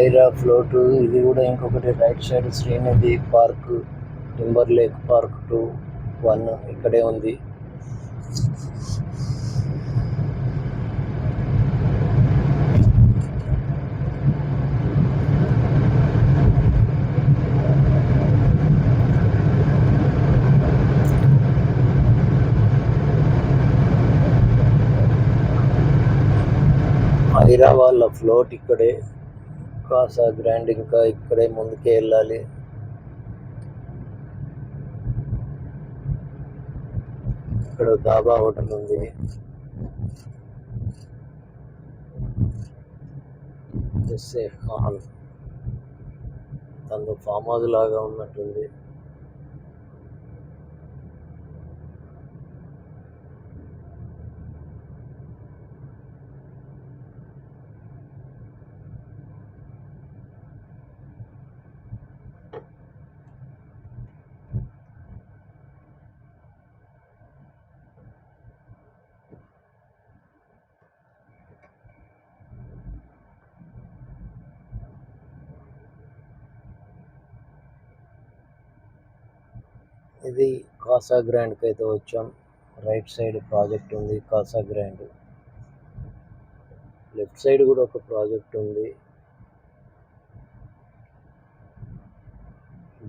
Aira float. ఇది కూడా ఇంకొకటి right side Srinidhi park, timber lake park 2, 1 ఇక్కడే ఉంది. ఐరా వాళ్ళ ఫ్లోట్ ఇక్కడే. కాసా గ్రాండ్ ఇంకా ఇక్కడే ముందుకే వెళ్ళాలి. ఇక్కడ దాబా హోటల్ ఉంది. ఖాన్ తనది ఫామ్ హౌస్ లాగా ఉన్నట్టుంది. ఇది కాసా గ్రాండ్కి అయితే వచ్చాం. రైట్ సైడ్ ప్రాజెక్ట్ ఉంది కాసా గ్రాండ్. లెఫ్ట్ సైడ్ కూడా ఒక ప్రాజెక్ట్ ఉంది.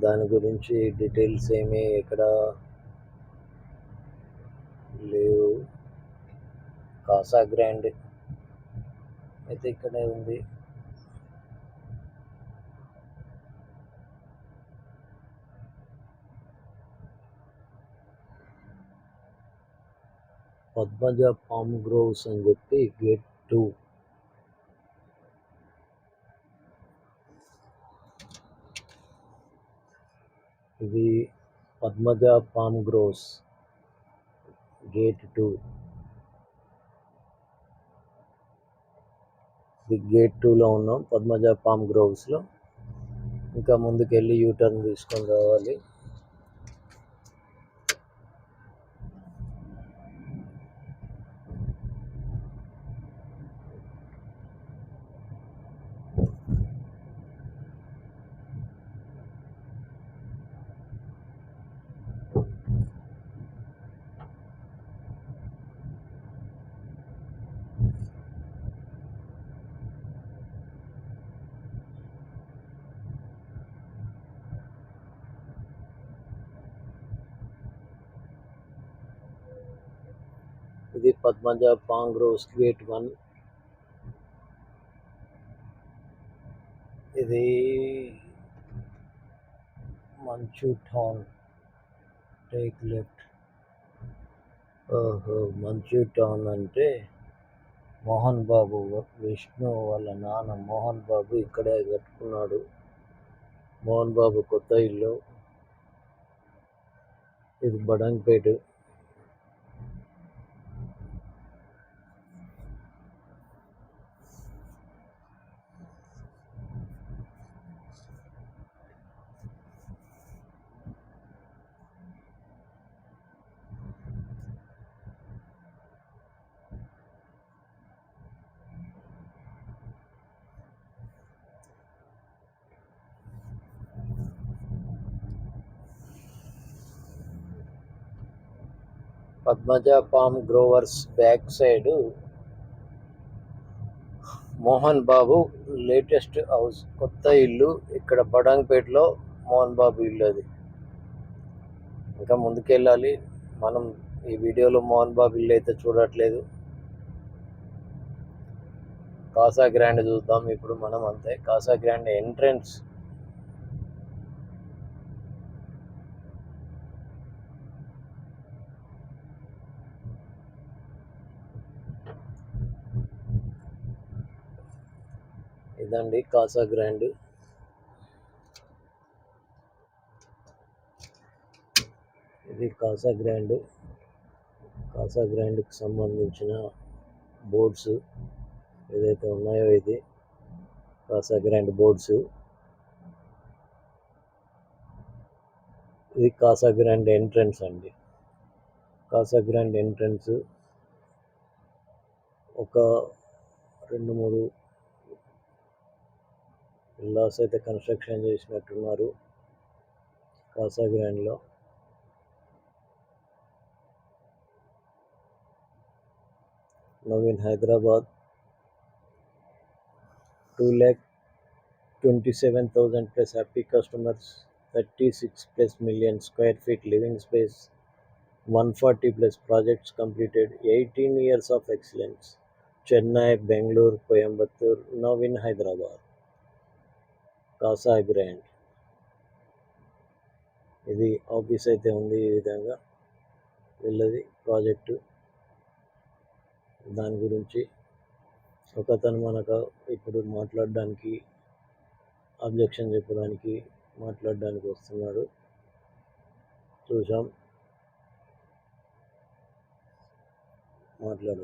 దాని గురించి డీటెయిల్స్ ఏమీ ఎక్కడ లేవు. కాసా గ్రాండ్ అయితే ఇక్కడే ఉంది. పద్మజ పామ్ గ్రోవ్స్ అని చెప్పి గేట్ 2. ఇది పద్మజ పామ్ గ్రోవ్స్ గేట్ 2. ఇది గేట్ 2లో ఉన్నాం, పద్మజ పామ్ గ్రోవ్స్లో. ఇంకా ముందుకెళ్ళి యూటర్న్ తీసుకొని రావాలి. ఇది పద్మజ పామ్ గ్రోవ్స్ గేట్ 1. ఇది మంచు టౌన్, టేక్ లెఫ్ట్. ఓహో, మంచు టౌన్ అంటే మోహన్ బాబు, విష్ణు వాళ్ళ నాన్న మోహన్ బాబు ఇక్కడే కట్టుకున్నాడు. మోహన్ బాబు కొత్త ఇల్లు. ఇది Badangpet. Padmaja palm grovers back side Mohan Babu latest house, కొత్త ఇల్లు ఇక్కడ బడంగ్పేటలో. మోహన్ బాబు ఇల్లు అది. ఇంకా ముందుకెళ్ళాలి. మనం ఈ వీడియోలో మోహన్ బాబు ఇల్లు అయితే చూడట్లేదు. కాసా గ్రాండ్ చూద్దాం ఇప్పుడు మనం. అంతే, కాసా గ్రాండ్ ఎంట్రన్స్. ఇదండి కాసా గ్రాండ్. ఇది కాసా గ్రాండ్. కాసా గ్రాండ్కి సంబంధించిన బోర్డ్స్ ఏదైతే ఉన్నాయో, ఇది కాసా గ్రాండ్ బోర్డ్స్. ఇది కాసా గ్రాండ్ ఎంట్రన్స్ అండి. కాసా గ్రాండ్ ఎంట్రన్స్ ఒక 2-3 విల్లాస్ అయితే కన్స్ట్రక్షన్ చేసినట్టున్నారు Kasa గ్రాండ్లో. Naveen Hyderabad. 2,27,000 plus happy customers, 36 plus million square feet living space, 140 plus projects completed, 18 years of excellence. Chennai, Bangalore, Coimbatore, Navin Hyderabad. Casa grand. ఇది office అయితే ఉంది. ఈ విధంగా వీళ్ళది ప్రాజెక్టు. దాని గురించి ఒకతను మనకు ఇప్పుడు మాట్లాడడానికి, అబ్జెక్షన్ చెప్పడానికి మాట్లాడడానికి వస్తున్నాడు. చూసాం, మాట్లాడదాం.